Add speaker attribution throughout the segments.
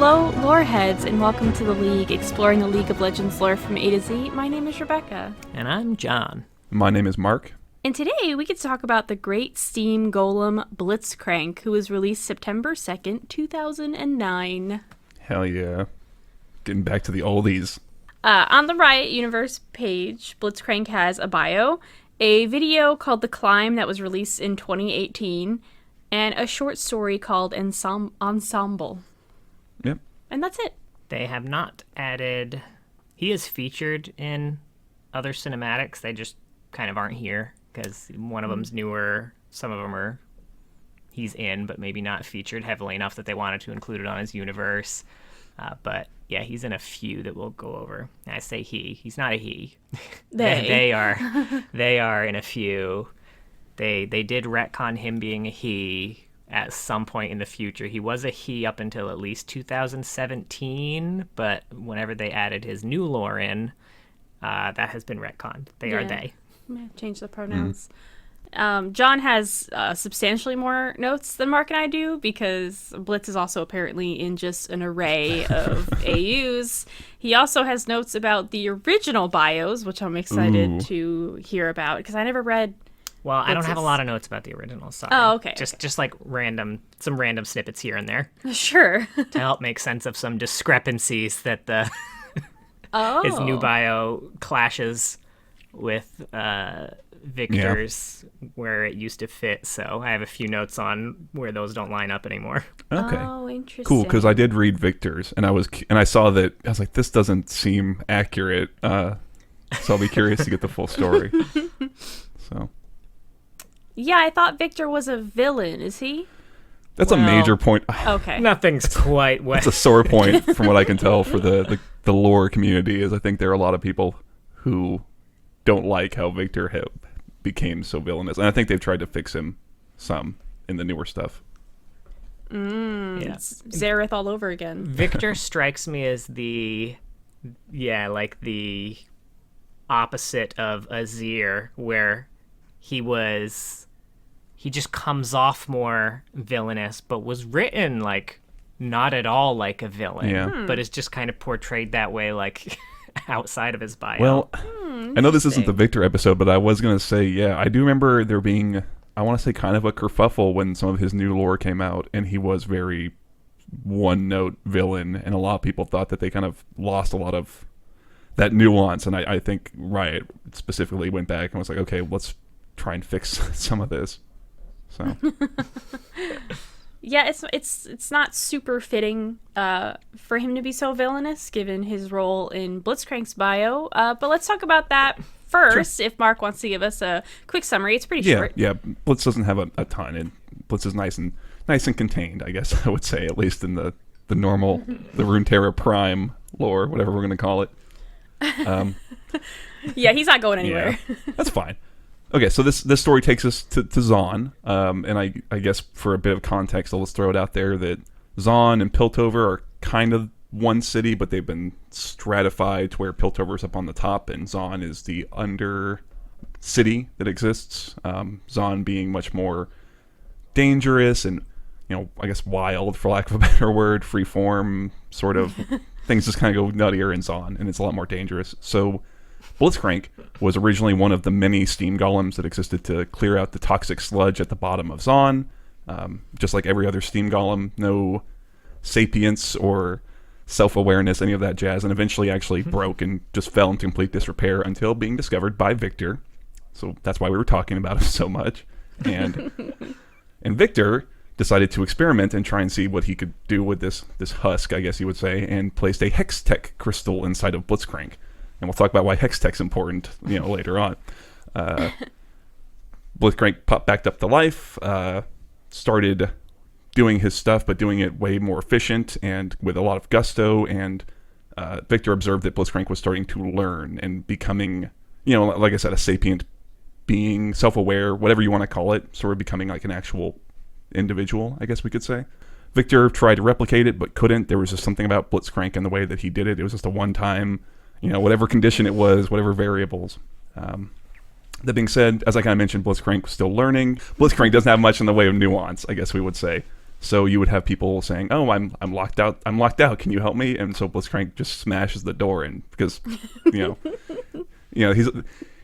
Speaker 1: Hello, lore heads, and welcome to the League, exploring the League of Legends lore from A to Z. My name is Rebecca.
Speaker 2: And I'm John.
Speaker 3: My name is Mark.
Speaker 1: And today we get to talk about the Great Steam Golem Blitzcrank, who was released September 2nd, 2009.
Speaker 3: Hell yeah. Getting back to the oldies.
Speaker 1: On the Riot Universe page, Blitzcrank has a bio, a video called The Climb that was released in 2018, and a short story called Ensemble.
Speaker 3: Yep.
Speaker 1: And that's it.
Speaker 2: They have not added... He is featured in other cinematics. They just kind of aren't here because one of them's newer. Some of them are... He's in, but maybe not featured heavily enough that they wanted to include it on his universe. But yeah, he's in a few that we'll go over. And I say he. He's not a he. They are. They are in a few. They did retcon him being a he at some point in the future. He was a he up until at least 2017, but whenever they added his new lore in, that has been retconned. They are they.
Speaker 1: Change the pronouns. John has substantially more notes than Mark and I do because Blitz is also apparently in just an array of AUs. He also has notes about the original bios, which I'm excited to hear about because I never read.
Speaker 2: Well, I don't have a lot of notes about the original, sorry.
Speaker 1: Oh, okay.
Speaker 2: Just like some random snippets here and there.
Speaker 1: Sure.
Speaker 2: To help make sense of some discrepancies that his new bio clashes with Victor's where it used to fit. So I have a few notes on where those don't line up anymore.
Speaker 3: Okay.
Speaker 1: Oh, interesting.
Speaker 3: Cool, because I did read Victor's, and I saw that. I was like, this doesn't seem accurate. So I'll be curious to get the full story. So.
Speaker 1: Yeah, I thought Victor was a villain. Is he?
Speaker 3: That's a major point.
Speaker 1: Okay.
Speaker 2: Nothing's quite
Speaker 3: That's a sore point from what I can tell for the lore community. Is I think there are a lot of people who don't like how Victor became so villainous, and I think they've tried to fix him some in the newer stuff.
Speaker 1: It's Zareth all over again.
Speaker 2: Victor strikes me as the opposite of Azir, where he just comes off more villainous, but was written like not at all like a villain, but is just kind of portrayed that way, like outside of his bio.
Speaker 3: Well, I know this isn't the Victor episode, but I was going to say, I do remember there being, I want to say, kind of a kerfuffle when some of his new lore came out, and he was very one-note villain, and a lot of people thought that they kind of lost a lot of that nuance, and I think Riot specifically went back and was like, okay, let's try and fix some of this. So
Speaker 1: yeah, it's not super fitting for him to be so villainous given his role in Blitzcrank's bio. But let's talk about that first. Sure. If Mark wants to give us a quick summary, it's pretty short.
Speaker 3: Yeah. Blitz doesn't have a ton, and Blitz is nice and contained, I guess I would say, at least in the normal the Runeterra Prime lore, whatever we're going to call it.
Speaker 1: Yeah, he's not going anywhere.
Speaker 3: Yeah, that's fine. Okay, so this story takes us to Zaun, and I guess for a bit of context, I'll just throw it out there that Zaun and Piltover are kind of one city, but they've been stratified to where Piltover's up on the top, and Zaun is the under city that exists. Zaun being much more dangerous and, I guess wild, for lack of a better word, free form, sort of. Things just kind of go nuttier in Zaun, and it's a lot more dangerous. So Blitzcrank was originally one of the many steam golems that existed to clear out the toxic sludge at the bottom of Zaun. Just like every other steam golem, no sapience or self-awareness, any of that jazz, and eventually actually broke and just fell into complete disrepair until being discovered by Victor. So that's why we were talking about him so much. And Victor decided to experiment and try and see what he could do with this husk, I guess you would say, and placed a Hextech crystal inside of Blitzcrank. And we'll talk about why Hextech's important, later on. Blitzcrank popped back up to life, started doing his stuff, but doing it way more efficient and with a lot of gusto. And Victor observed that Blitzcrank was starting to learn and becoming, like I said, a sapient being, self-aware, whatever you want to call it, sort of becoming like an actual individual, I guess we could say. Victor tried to replicate it, but couldn't. There was just something about Blitzcrank and the way that he did it. It was just a one-time, whatever condition it was, whatever variables. That being said, as I kind of mentioned, Blitzcrank was still learning. Blitzcrank doesn't have much in the way of nuance, I guess we would say. So you would have people saying, "Oh, I'm locked out. I'm locked out. Can you help me?" And so Blitzcrank just smashes the door in because, you know, he's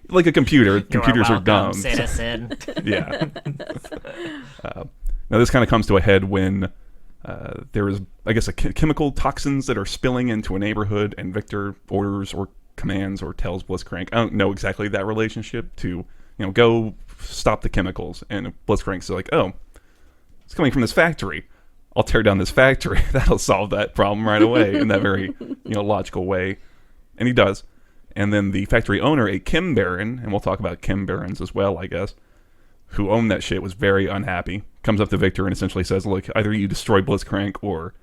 Speaker 3: like a computer. Computers are dumb.
Speaker 2: Citizen.
Speaker 3: Yeah. Now this kind of comes to a head when there is, I guess, chemical toxins that are spilling into a neighborhood, and Victor orders or commands or tells Blitzcrank, I don't know exactly that relationship, to go stop the chemicals. And Blitzcrank's like, oh, it's coming from this factory. I'll tear down this factory. That'll solve that problem right away in that very logical way. And he does. And then the factory owner, a Chem Baron, and we'll talk about Chem Barons as well, I guess, who owned that shit, was very unhappy. Comes up to Victor and essentially says, look, either you destroy Blitzcrank or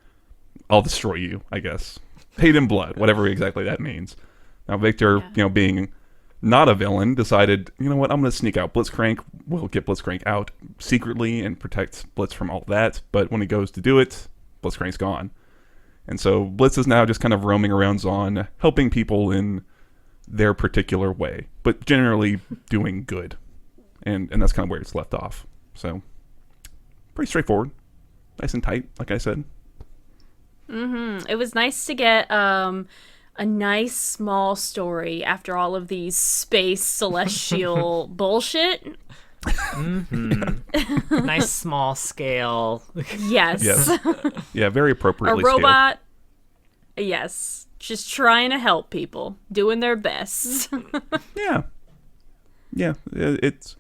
Speaker 3: I'll destroy you, I guess. Paid in blood, whatever exactly that means. Now Victor, being not a villain, decided, you know what, I'm going to sneak out Blitzcrank. We'll get Blitzcrank out secretly and protect Blitz from all that. But when he goes to do it, Blitzcrank's gone. And so Blitz is now just kind of roaming around Zaun, helping people in their particular way, but generally doing good. And that's kind of where it's left off. So, pretty straightforward. Nice and tight, like I said.
Speaker 1: It was nice to get a nice small story after all of these space celestial bullshit.
Speaker 2: Nice small scale.
Speaker 1: Yes.
Speaker 3: Yeah, very appropriately
Speaker 1: A robot. Scaled. Yes. Just trying to help people. Doing their best.
Speaker 3: Yeah, it's...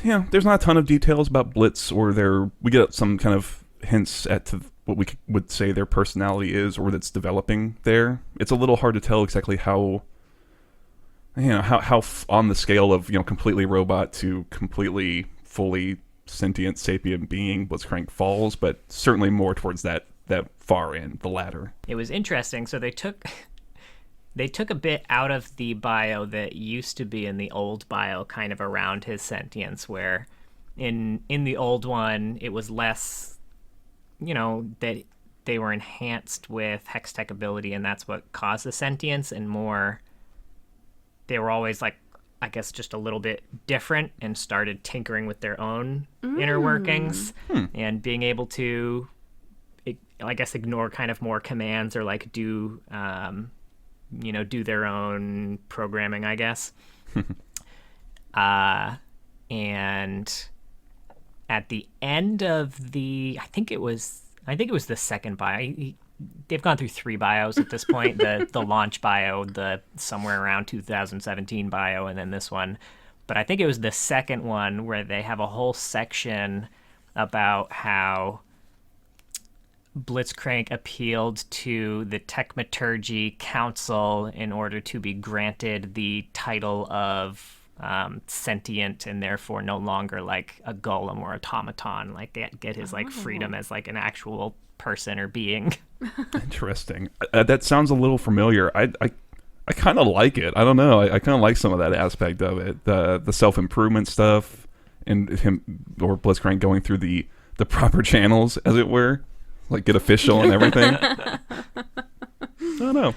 Speaker 3: there's not a ton of details about Blitz or we get some kind of hints at what we would say their personality is or that's developing there. It's a little hard to tell exactly how on the scale of completely robot to completely fully sentient sapient being Blitzcrank falls, but certainly more towards that far end, the latter.
Speaker 2: It was interesting. So they took a bit out of the bio that used to be in the old bio, kind of around his sentience, where in the old one it was less, that they were enhanced with Hextech ability and that's what caused the sentience, and more they were always like, I guess, just a little bit different and started tinkering with their own inner workings and being able to, I guess, ignore kind of more commands or like do their own programming, I guess. And at the end of I think it was the second bio. They've gone through 3 bios at this point. The launch bio, the somewhere around 2017 bio, and then this one. But I think it was the second one where they have a whole section about how Blitzcrank appealed to the Techmaturgy Council in order to be granted the title of sentient and therefore no longer like a golem or automaton, like get his like freedom as like an actual person or being.
Speaker 3: Interesting. That sounds a little familiar. I kind of like it. I don't know. I kind of like some of that aspect of it. The self-improvement stuff and him or Blitzcrank going through the proper channels, as it were. Like get official and everything. I don't know.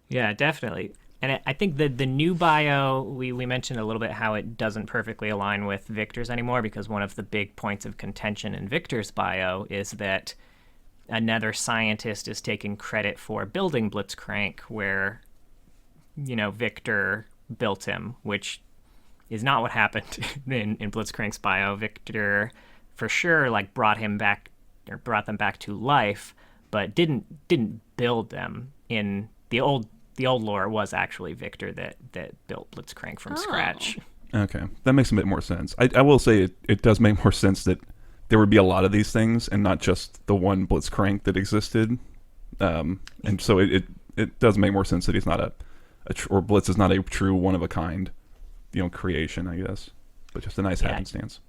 Speaker 2: Yeah, definitely. And I think the new bio, we mentioned a little bit how it doesn't perfectly align with Victor's anymore, because one of the big points of contention in Victor's bio is that another scientist is taking credit for building Blitzcrank where, Victor built him, which is not what happened in Blitzcrank's bio. Victor, for sure, like brought them back to life, but didn't build them. In the old lore was actually Victor that built Blitzcrank from scratch.
Speaker 3: Okay, that makes a bit more sense. I will say it does make more sense that there would be a lot of these things and not just the one Blitzcrank that existed. And so it does make more sense that he's not or Blitz is not a true one of a kind, creation, I guess, but just a nice happenstance.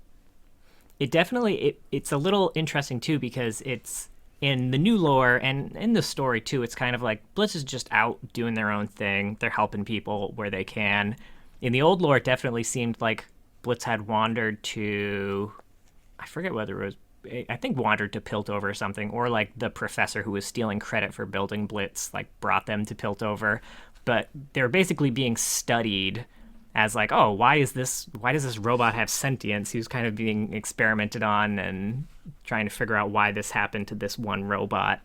Speaker 2: It definitely it's a little interesting too, because it's in the new lore and in the story too. It's kind of like Blitz is just out doing their own thing. They're helping people where they can. In the old lore, it definitely seemed like Blitz had wandered to, I forget whether it was, I think wandered to Piltover or something, or like the professor who was stealing credit for building Blitz like brought them to Piltover, but they were basically being studied as like, oh, why does this robot have sentience? He was kind of being experimented on and trying to figure out why this happened to this one robot.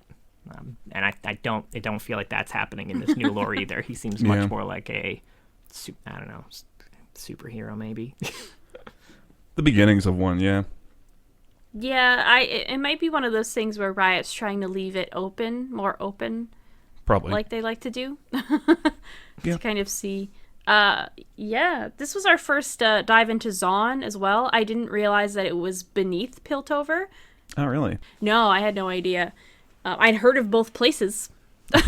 Speaker 2: And I don't feel like that's happening in this new lore either. He seems much more like I don't know, superhero maybe.
Speaker 3: The beginnings of one, yeah.
Speaker 1: Yeah, it might be one of those things where Riot's trying to leave it more open,
Speaker 3: Probably.
Speaker 1: like they like to do.
Speaker 3: Yeah.
Speaker 1: To kind of see. Yeah, this was our first dive into Zaun as well. I didn't realize that it was beneath Piltover.
Speaker 3: Oh, really?
Speaker 1: No, I had no idea. I'd heard of both places, but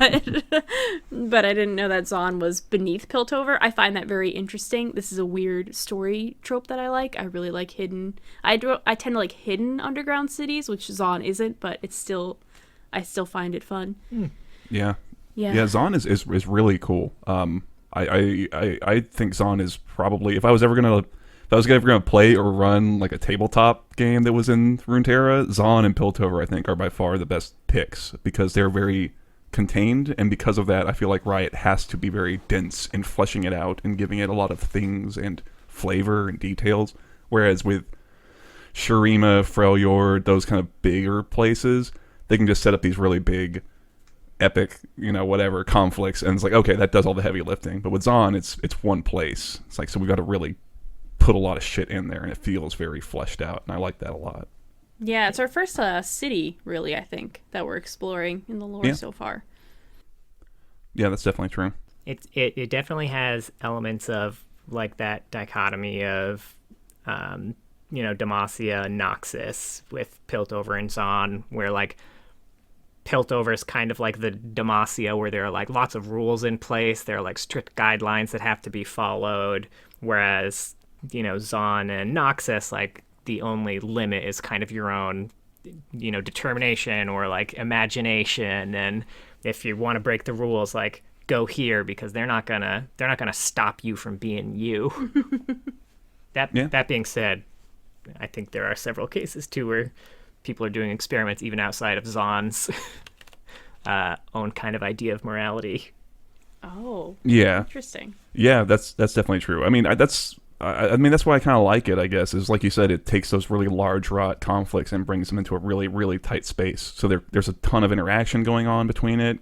Speaker 1: I didn't know that Zaun was beneath Piltover. I find that very interesting. This is a weird story trope that I like. I really like hidden. I tend to like hidden underground cities, which Zaun isn't, but I still find it fun.
Speaker 3: Yeah.
Speaker 1: Yeah.
Speaker 3: Yeah, Zaun is really cool. I think Zaun is probably, if I was ever gonna play or run like a tabletop game that was in Runeterra, Zaun and Piltover I think are by far the best picks because they're very contained, and because of that I feel like Riot has to be very dense in fleshing it out and giving it a lot of things and flavor and details. Whereas with Shurima, Freljord, those kind of bigger places, they can just set up these really big epic, whatever conflicts, and it's like, okay, that does all the heavy lifting. But with Zaun, it's one place. It's like, so we've got to really put a lot of shit in there, and it feels very fleshed out, and I like that a lot.
Speaker 1: Yeah, it's our first city, really, I think, that we're exploring in the lore so far.
Speaker 3: Yeah, that's definitely true.
Speaker 2: It definitely has elements of like that dichotomy of Demacia and Noxus with Piltover and Zaun, where like Piltover is kind of like the Demacia, where there are like lots of rules in place, there are like strict guidelines that have to be followed, whereas Zaun and Noxus, like the only limit is kind of your own determination or like imagination, and if you want to break the rules, like go here, because they're not gonna stop you from being you. That being said, I think there are several cases too where people are doing experiments even outside of Zaun's own kind of idea of morality.
Speaker 1: Oh,
Speaker 3: yeah,
Speaker 1: interesting.
Speaker 3: Yeah, that's definitely true. I mean, that's why I kind of like it, I guess, is like you said, it takes those really large wrought conflicts and brings them into a really, really tight space. So there's a ton of interaction going on between it.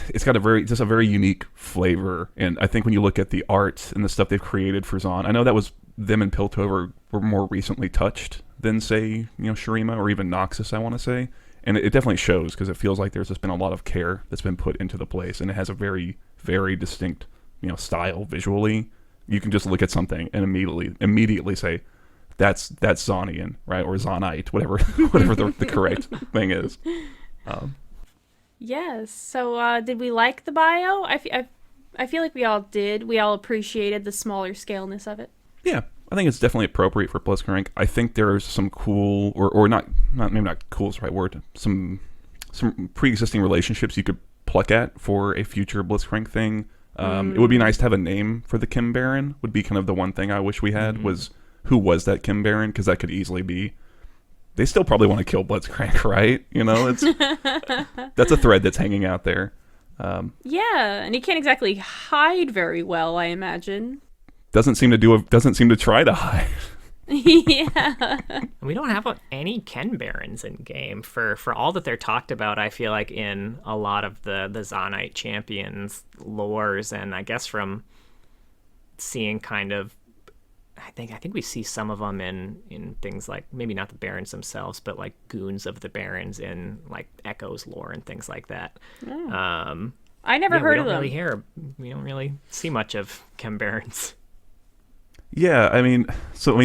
Speaker 3: It's got a very unique flavor, and I think when you look at the art and the stuff they've created for Zaun, I know that was them and Piltover were more recently touched than, say, Shurima or even Noxus, I want to say. And it definitely shows, because it feels like there's just been a lot of care that's been put into the place, and it has a very, very distinct, style visually. You can just look at something and immediately say, that's Zaunian, right? Or Zaunite, whatever the correct thing is.
Speaker 1: Yes. So did we like the bio? I feel like we all did. We all appreciated the smaller scaleness of it.
Speaker 3: Yeah, I think it's definitely appropriate for Blitzcrank. I think there's some cool, or not maybe not cool is the right word, some pre-existing relationships you could pluck at for a future Blitzcrank thing. It would be nice to have a name for the Kim Baron, would be kind of the one thing I wish we had, was who was that Kim Baron, because that could easily be, they still probably want to kill Blitzcrank, right? That's a thread that's hanging out there.
Speaker 1: Yeah, and he can't exactly hide very well, I imagine.
Speaker 3: Doesn't seem to try to hide.
Speaker 1: Yeah.
Speaker 2: We don't have any Ken Barons in game for all that they're talked about. I feel like in a lot of the Zaunite champions lores, and I guess from seeing kind of, I think we see some of them in things like, maybe not the Barons themselves, but like goons of the Barons in like Echo's lore and things like that.
Speaker 1: I never heard of them.
Speaker 2: We don't really see much of Ken Barons.
Speaker 3: Yeah, I mean,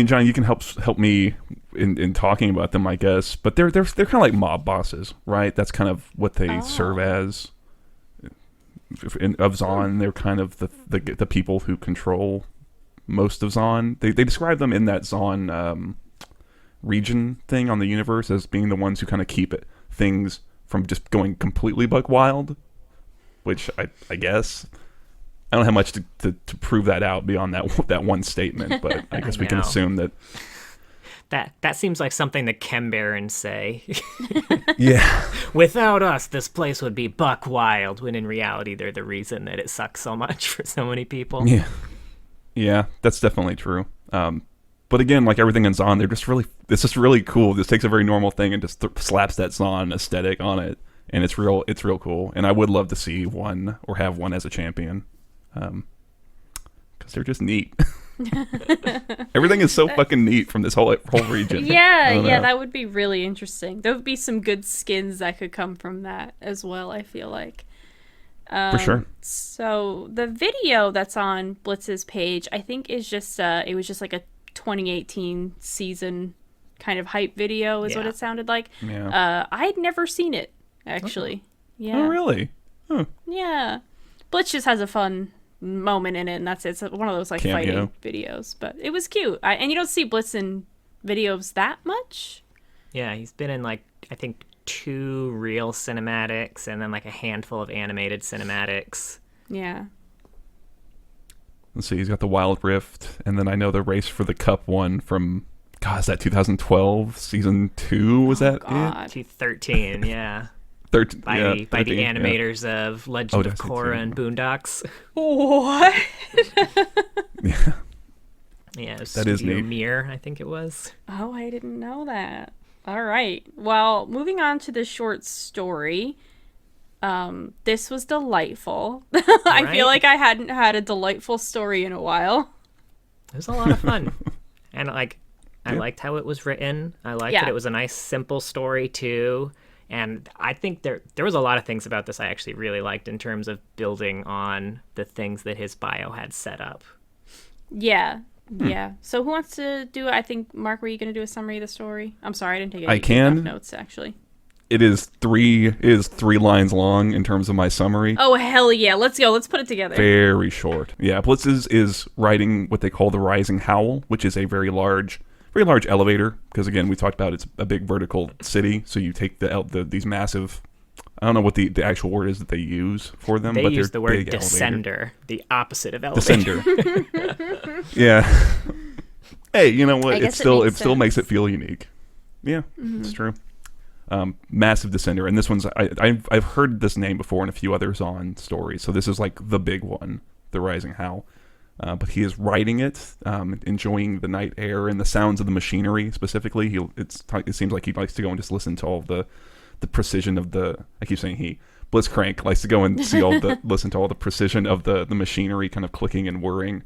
Speaker 3: John, you can help me in talking about them, I guess. But they're kind of like mob bosses, right? That's kind of what they serve as. Of Zaun, they're kind of the people who control most of Zaun. They describe them in that Zaun region thing on the universe as being the ones who kind of keep things from just going completely buck wild. Which I guess. I don't have much to prove that out beyond that one statement, but I guess we can assume that
Speaker 2: That seems like something the Chem Barons say.
Speaker 3: Yeah.
Speaker 2: Without us, this place would be buck wild, when in reality they're the reason that it sucks so much for so many people.
Speaker 3: Yeah. Yeah, that's definitely true. But again, like everything in Zaun, it's just really cool. This takes a very normal thing and just slaps that Zaun aesthetic on it. And it's real cool. And I would love to see one or have one as a champion. Because they're just neat. Everything is so fucking neat from this whole region.
Speaker 1: Yeah, that would be really interesting. There would be some good skins that could come from that as well, I feel like.
Speaker 3: For sure.
Speaker 1: So the video that's on Blitz's page, I think is just it was just like a 2018 season kind of hype video is what it sounded like.
Speaker 3: Yeah.
Speaker 1: I had never seen it, actually. Yeah.
Speaker 3: Oh, really? Huh.
Speaker 1: Yeah. Blitz just has a fun moment in it, and that's it. It's one of those like
Speaker 3: Cameo.
Speaker 1: fighting videos, but it was cute. And you don't see Blitz in videos that much.
Speaker 2: Yeah, he's been in like I think 2 real cinematics and then like a handful of animated cinematics.
Speaker 1: Yeah.
Speaker 3: Let's see, he's got the Wild Rift, and then I know the Race for the Cup one from, God, is that 2012? Season 2, was that
Speaker 1: God.
Speaker 3: it?
Speaker 2: 2013, yeah.
Speaker 3: 13,
Speaker 2: By the
Speaker 3: 13,
Speaker 2: animators of Legend of
Speaker 3: I see
Speaker 2: Korra
Speaker 3: too.
Speaker 2: and Boondocks.
Speaker 1: What?
Speaker 3: Yeah.
Speaker 2: Yeah, it was
Speaker 3: That is
Speaker 2: Studio
Speaker 3: neat.
Speaker 2: Mir, I think it was.
Speaker 1: Oh, I didn't know that. All right. Well, moving on to the short story. This was delightful. I feel like I hadn't had a delightful story in a while.
Speaker 2: It was a lot of fun. And like I liked how it was written. I liked that it was a nice simple story too. And I think there was a lot of things about this I actually really liked in terms of building on the things that his bio had set up.
Speaker 1: Yeah. Yeah. So who wants to do it? I think, Mark, were you going to do a summary of the story? I'm sorry, I didn't take any
Speaker 3: can.
Speaker 1: notes, actually.
Speaker 3: It is three lines long in terms of my summary.
Speaker 1: Oh, hell yeah. Let's go. Let's put it together.
Speaker 3: Very short. Yeah, Blitz is writing what they call the Rising Howl, which is a very large elevator. Because again, we talked about it's a big vertical city. So you take these massive. I don't know what the actual word is that they use for them.
Speaker 2: They
Speaker 3: but
Speaker 2: use
Speaker 3: they're
Speaker 2: the word
Speaker 3: big
Speaker 2: descender,
Speaker 3: elevator.
Speaker 2: the opposite of elevator.
Speaker 3: Descender. Yeah. Hey, you know what? It still makes it feel unique. Yeah, it's true. Massive descender, and this one's I've heard this name before in a few other Zaun stories, so this is like the big one, the Rising Howl. But he is writing it, enjoying the night air and the sounds of the machinery specifically. It seems like he likes to go and just listen to all of the precision of I keep saying he. Blitzcrank likes to go and listen to all the precision of the machinery kind of clicking and whirring.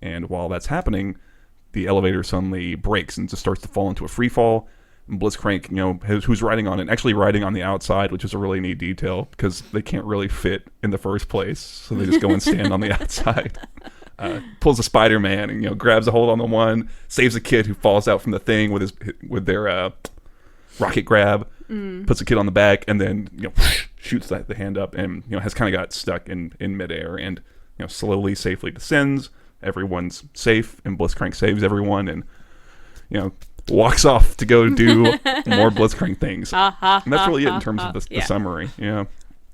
Speaker 3: And while that's happening, the elevator suddenly breaks and just starts to fall into a free fall. And Blitzcrank, who's riding on it, actually riding on the outside, which is a really neat detail because they can't really fit in the first place. So they just go and stand on the outside. Pulls a Spider-Man and grabs a hold on the one, saves a kid who falls out from the thing with their rocket grab, puts a kid on the back, and then shoots the hand up and has kind of got stuck in midair and slowly, safely descends. Everyone's safe, and Blitzcrank saves everyone, and walks off to go do more Blitzcrank things. And that's really it in terms of the summary. Yeah.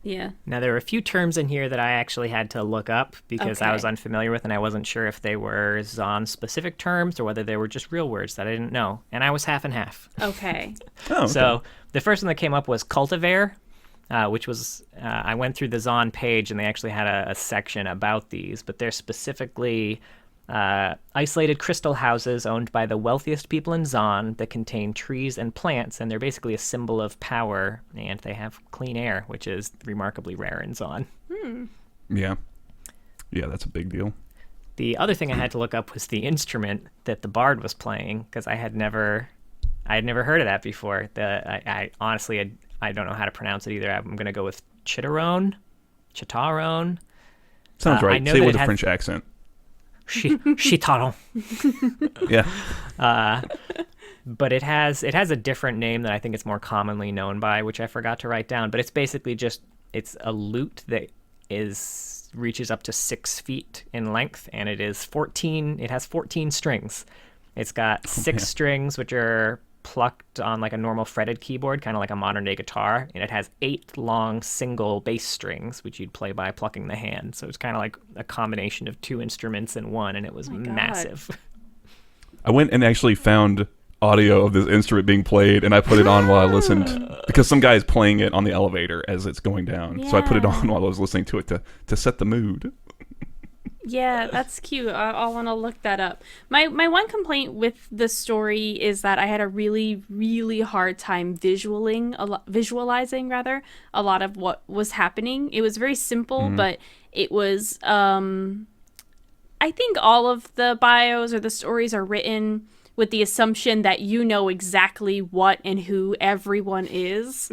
Speaker 1: Yeah.
Speaker 2: Now, there were a few terms in here that I actually had to look up because I was unfamiliar with, and I wasn't sure if they were Zaun-specific terms or whether they were just real words that I didn't know. And I was half and half.
Speaker 1: Okay.
Speaker 3: Okay.
Speaker 2: So the first one that came up was cultivar, which was, I went through the Zaun page, and they actually had a section about these, but they're specifically isolated crystal houses owned by the wealthiest people in Zaun that contain trees and plants, and they're basically a symbol of power, and they have clean air, which is remarkably rare in Zaun.
Speaker 3: Yeah, that's a big deal.
Speaker 2: The other thing I had to look up was the instrument that the bard was playing, because I had never heard of that before. I honestly don't know how to pronounce it either. I'm going to go with chitaron.
Speaker 3: Sounds right.
Speaker 2: know
Speaker 3: Say it
Speaker 2: that
Speaker 3: with
Speaker 2: it
Speaker 3: a
Speaker 2: has-
Speaker 3: French accent.
Speaker 2: Chitaron.
Speaker 3: Yeah.
Speaker 2: But it has a different name that I think it's more commonly known by, which I forgot to write down. But it's basically it's a lute that reaches up to 6 feet in length, and it has 14 strings. It's got 6 strings, which are plucked on like a normal fretted keyboard, kind of like a modern day guitar, and it has 8 long single bass strings, which you'd play by plucking the hand. So it's kind of like a combination of 2 instruments in one, and it was massive.
Speaker 3: I went and actually found audio of this instrument being played, and I put it on while I listened because some guy is playing it on the elevator as it's going down. So I put it on while I was listening to it to set the mood.
Speaker 1: Yeah, that's cute. I'll want to look that up. My one complaint with the story is that I had a really, really hard time visualizing a lot of what was happening. It was very simple, but it was, I think all of the bios or the stories are written with the assumption that you know exactly what and who everyone is.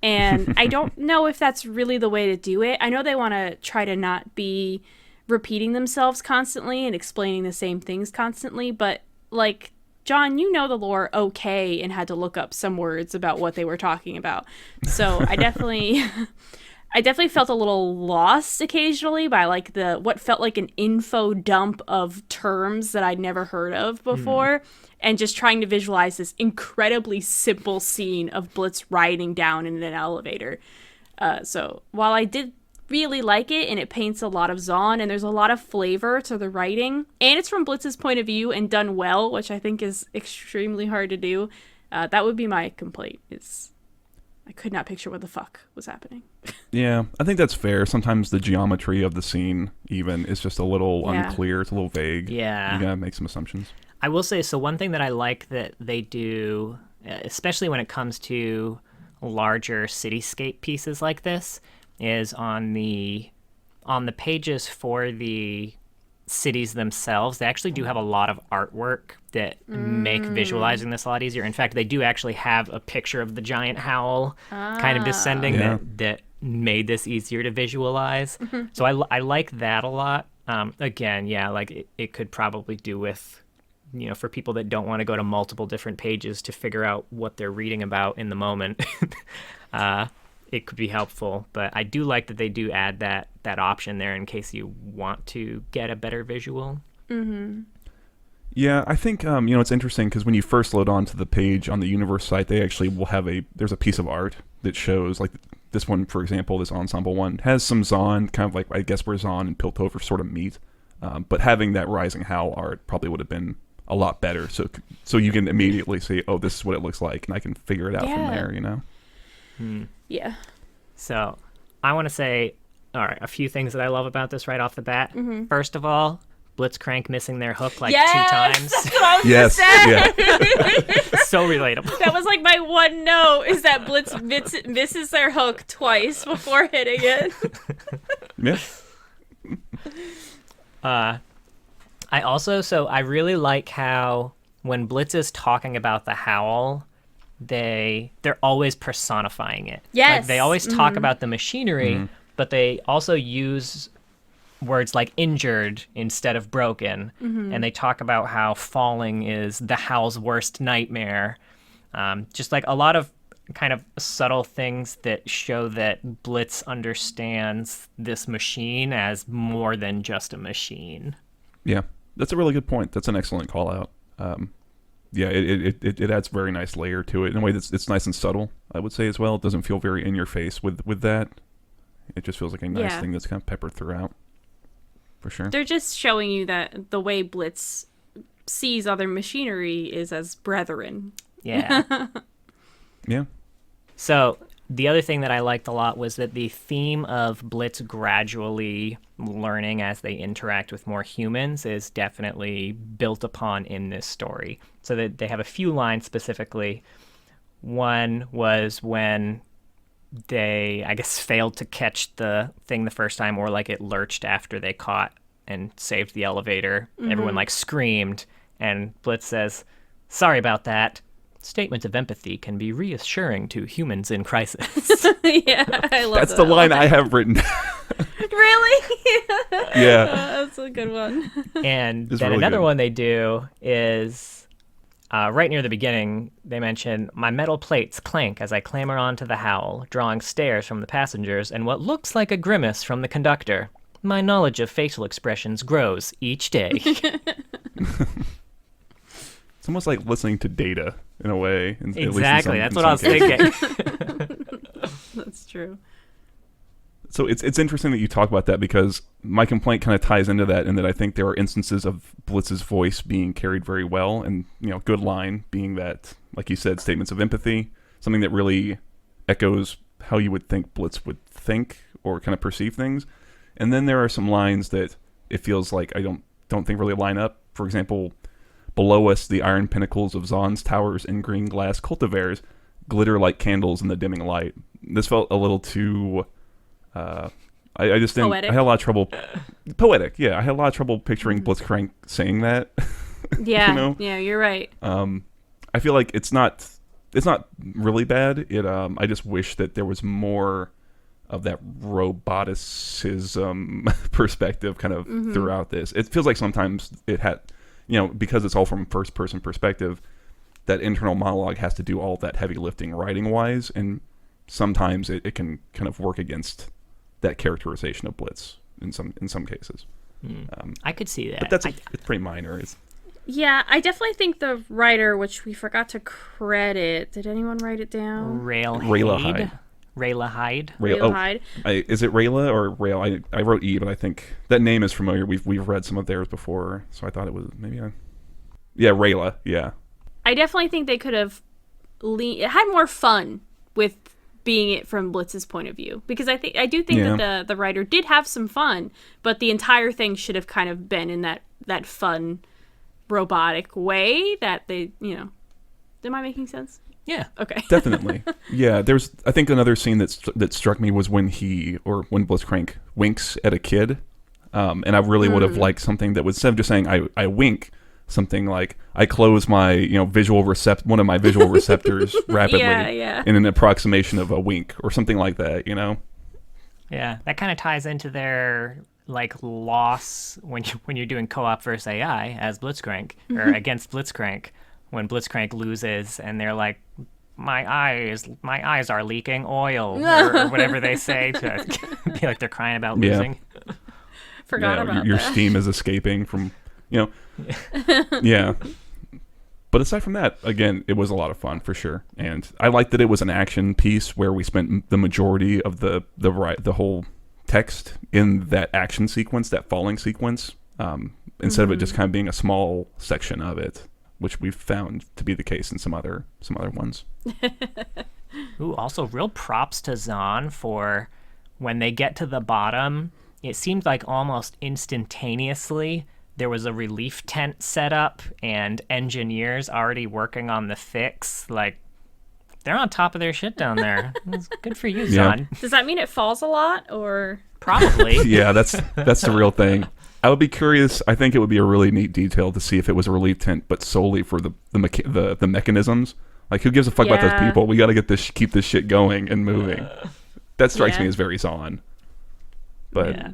Speaker 1: And I don't know if that's really the way to do it. I know they want to try to not be repeating themselves constantly and explaining the same things constantly, but like, John, you know the lore okay and had to look up some words about what they were talking about. So I definitely felt a little lost occasionally by like what felt like an info dump of terms that I'd never heard of before, and just trying to visualize this incredibly simple scene of Blitz riding down in an elevator. So while I did really like it, and it paints a lot of Zaun, and there's a lot of flavor to the writing, and it's from Blitz's point of view and done well, which I think is extremely hard to do. That would be my complaint, is I could not picture what the fuck was happening.
Speaker 3: Yeah, I think that's fair. Sometimes the geometry of the scene even is just a little unclear. It's a little vague.
Speaker 2: Yeah.
Speaker 3: You gotta make some assumptions.
Speaker 2: I will say, so one thing that I like that they do, especially when it comes to larger cityscape pieces like this, is on the pages for the cities themselves, they actually do have a lot of artwork that make visualizing this a lot easier. In fact, they do actually have a picture of the giant howl kind of descending that made this easier to visualize. So I like that a lot. Again, yeah, like it could probably do with, you know, for people that don't want to go to multiple different pages to figure out what they're reading about in the moment. It could be helpful, but I do like that they do add that option there in case you want to get a better visual.
Speaker 3: Yeah, I think it's interesting because when you first load onto the page on the Universe site, they actually will have there's a piece of art that shows, like this one, for example, this ensemble one has some Zaun, kind of like I guess where Zaun and Piltover sort of meet, but having that Rising Howl art probably would have been a lot better, so you can immediately see, oh, this is what it looks like, and I can figure it out from there, you know.
Speaker 1: Yeah.
Speaker 2: So I want to say, all right, a few things that I love about this right off the bat. First of all, Blitzcrank missing their hook like 2 times.
Speaker 1: That's what I was gonna say.
Speaker 3: Yeah.
Speaker 2: So relatable.
Speaker 1: That was like my one note, is that Blitz misses their hook twice before hitting it.
Speaker 3: Yeah.
Speaker 2: I really like how when Blitz is talking about the howl, they're always personifying it.
Speaker 1: Yes.
Speaker 2: Like, they always talk about the machinery, but they also use words like injured instead of broken. And they talk about how falling is the howl's worst nightmare. Just like a lot of kind of subtle things that show that Blitz understands this machine as more than just a machine.
Speaker 3: Yeah, that's a really good point. That's an excellent call out. Yeah, it adds a very nice layer to it in a way that's it's nice and subtle, I would say, as well. It doesn't feel very in your face with that. It just feels like a nice thing that's kind of peppered throughout, for sure.
Speaker 1: They're just showing you that the way Blitz sees other machinery is as brethren.
Speaker 2: Yeah.
Speaker 3: Yeah.
Speaker 2: So the other thing that I liked a lot was that the theme of Blitz gradually learning as they interact with more humans is definitely built upon in this story. So that they have a few lines specifically. One was when they, I guess, failed to catch the thing the first time, or like it lurched after they caught and saved the elevator. Everyone like screamed, and Blitz says, "Sorry about that. Statements of empathy can be reassuring to humans in crisis."
Speaker 1: Yeah, I love
Speaker 3: That's the line I have written.
Speaker 1: Really?
Speaker 3: Yeah.
Speaker 1: That's a good one.
Speaker 2: And
Speaker 3: It's
Speaker 2: then
Speaker 3: really
Speaker 2: another
Speaker 3: good.
Speaker 2: one they do is right near the beginning, they mention, "My metal plates clank as I clamber onto the howl, drawing stares from the passengers and what looks like a grimace from the conductor. My knowledge of facial expressions grows each day."
Speaker 3: It's almost like listening to Data in a way.
Speaker 2: Exactly, that's what I was thinking.
Speaker 1: That's true.
Speaker 3: So it's interesting that you talk about that, because my complaint kind of ties into that, in that I think there are instances of Blitz's voice being carried very well, and good line being that, like you said, statements of empathy, something that really echoes how you would think Blitz would think or kind of perceive things. And then there are some lines that it feels like I don't think really line up. For example, below us, the iron pinnacles of Zaun's towers and green glass cultivars glitter like candles in the dimming light. This felt a little too... I just didn't...
Speaker 1: Poetic.
Speaker 3: I had a lot of trouble... Poetic, yeah. I had a lot of trouble picturing Blitzcrank saying that.
Speaker 1: Yeah, yeah, you're right.
Speaker 3: I feel like it's not really bad. I just wish that there was more of that roboticism perspective kind of throughout this. It feels like sometimes it had, because it's all from first person perspective, that internal monologue has to do all that heavy lifting writing wise, and sometimes it can kind of work against that characterization of Blitz in some cases.
Speaker 2: I could see that.
Speaker 3: But it's pretty minor.
Speaker 1: Yeah, I definitely think the writer, which we forgot to credit, did anyone write it down?
Speaker 3: Rayla Hyde.
Speaker 2: Rayla Hyde.
Speaker 1: Rayla Hyde.
Speaker 3: Is it Rayla or Rail? I wrote E, but I think that name is familiar. We've read some of theirs before, so I thought it was maybe yeah, Rayla. Yeah.
Speaker 1: I definitely think they could have had more fun with being it from Blitz's point of view, because I do think that the writer did have some fun, but the entire thing should have kind of been in that fun robotic way that they, am I making sense?
Speaker 2: Yeah.
Speaker 1: Okay.
Speaker 3: Definitely. Yeah. I think another scene that struck me was when Blitzcrank winks at a kid. And I really would have liked something that was, instead of just saying I wink, something like I close my, one of my visual receptors rapidly in an approximation of a wink or something like that,
Speaker 2: Yeah. That kind of ties into their loss when you're doing co-op versus AI as Blitzcrank or against Blitzcrank, when Blitzcrank loses and they're like, my eyes are leaking oil or whatever they say to be like they're crying about losing.
Speaker 1: Forgot about
Speaker 3: your
Speaker 1: that.
Speaker 3: steam is escaping from yeah. But aside from that, again, it was a lot of fun for sure, and I liked that it was an action piece where we spent the majority of the whole text in that action sequence, that falling sequence, instead of it just kind of being a small section of it, which we've found to be the case in some other ones.
Speaker 2: Ooh, also real props to Zaun for when they get to the bottom. It seemed like almost instantaneously there was a relief tent set up and engineers already working on the fix. Like, they're on top of their shit down there. It's good for you, Zaun.
Speaker 1: Does that mean it falls a lot, or
Speaker 2: probably?
Speaker 3: Yeah, that's the real thing. I would be curious. I think it would be a really neat detail to see if it was a relief tent, but solely for the mechanisms. Like, who gives a fuck about those people? We got to keep this shit going and moving. That strikes me as very Zaun. But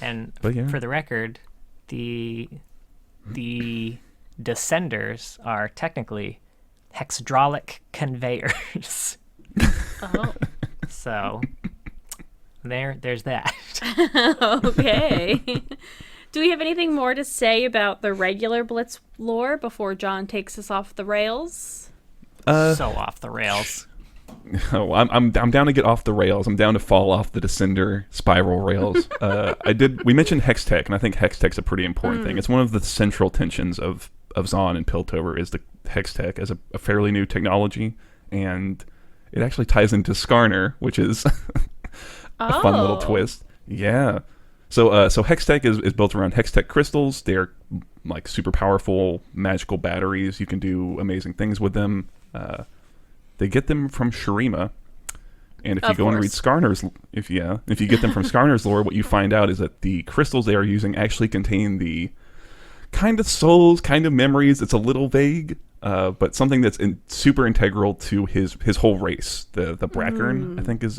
Speaker 2: for the record, the descenders are technically hexadraulic conveyors.
Speaker 1: Oh.
Speaker 2: So there's that.
Speaker 1: Okay. Do we have anything more to say about the regular Blitz lore before John takes us off the rails?
Speaker 2: So off the rails.
Speaker 3: Oh, I'm down to get off the rails. I'm down to fall off the descender spiral rails. We mentioned Hextech, and I think Hextech's a pretty important thing. It's one of the central tensions of Zaun and Piltover is the Hextech as a fairly new technology, and it actually ties into Skarner, which is a fun little twist. Yeah. So Hextech is built around Hextech crystals. They're like super powerful magical batteries. You can do amazing things with them. They get them from Shurima, and if you go and read Skarner's, if you get them from Skarner's lore, what you find out is that the crystals they are using actually contain the kind of souls, kind of memories. It's a little vague, but something that's super integral to his whole race. The Brackern, I think, is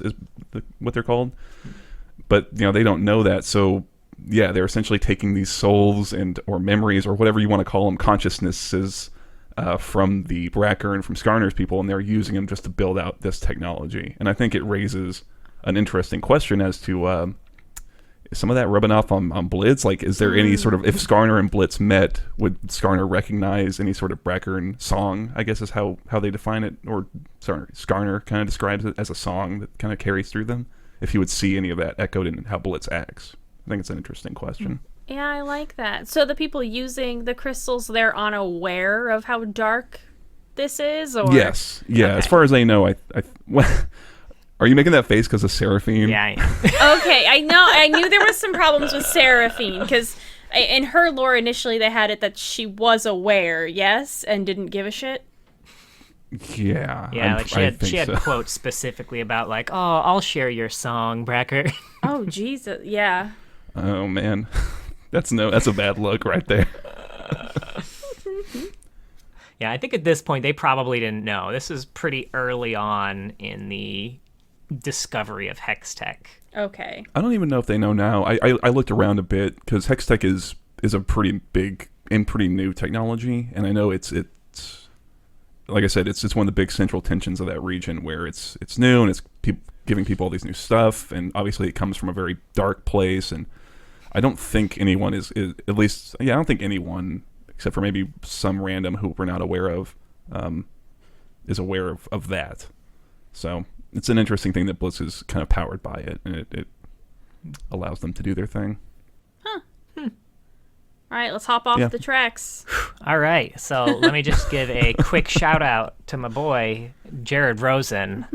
Speaker 3: what they're called. But they don't know that, so yeah, they're essentially taking these souls or memories or whatever you want to call them, consciousnesses. From the Brackern, from Skarner's people, and they're using them just to build out this technology. And I think it raises an interesting question as to is some of that rubbing off on Blitz? Like, is there any sort of, if Skarner and Blitz met, would Skarner recognize any sort of Brackern song, I guess is how they define it, or Skarner kind of describes it as a song that kind of carries through them. if he would see any of that echoed in how Blitz acts. I think it's an interesting question.
Speaker 1: Yeah, I like that. So the people using the crystals, they're unaware of how dark this is, or
Speaker 3: Yes, yeah.
Speaker 1: Okay.
Speaker 3: As far as I know, are you making that face because of Seraphine?
Speaker 2: Yeah, I am.
Speaker 1: Okay, I know. I knew there was some problems with Seraphine because in her lore initially they had it that she was aware, yes, and didn't give a shit.
Speaker 3: Yeah.
Speaker 2: Yeah, like she had
Speaker 3: so.
Speaker 2: quotes specifically about like, oh, I'll share your song, Brecker.
Speaker 1: Oh Jesus, yeah.
Speaker 3: Oh man, that's a bad look right there.
Speaker 2: Yeah, I think at this point they probably didn't know. This is pretty early on in the discovery of Hextech.
Speaker 1: Okay.
Speaker 3: I don't even know if they know now. I looked around a bit because Hextech is a pretty big and pretty new technology, and I know it's like I said, it's one of the big central tensions of that region where it's new and it's giving people all these new stuff, and obviously it comes from a very dark place, and I don't think anyone is at least, yeah, I don't think anyone except for maybe some random who we're not aware of is aware of that. So it's an interesting thing that Blitz is kind of powered by it, and it allows them to do their thing.
Speaker 1: All right, let's hop off the tracks.
Speaker 2: All right, so let me just give a quick shout out to my boy, Jared Rosen,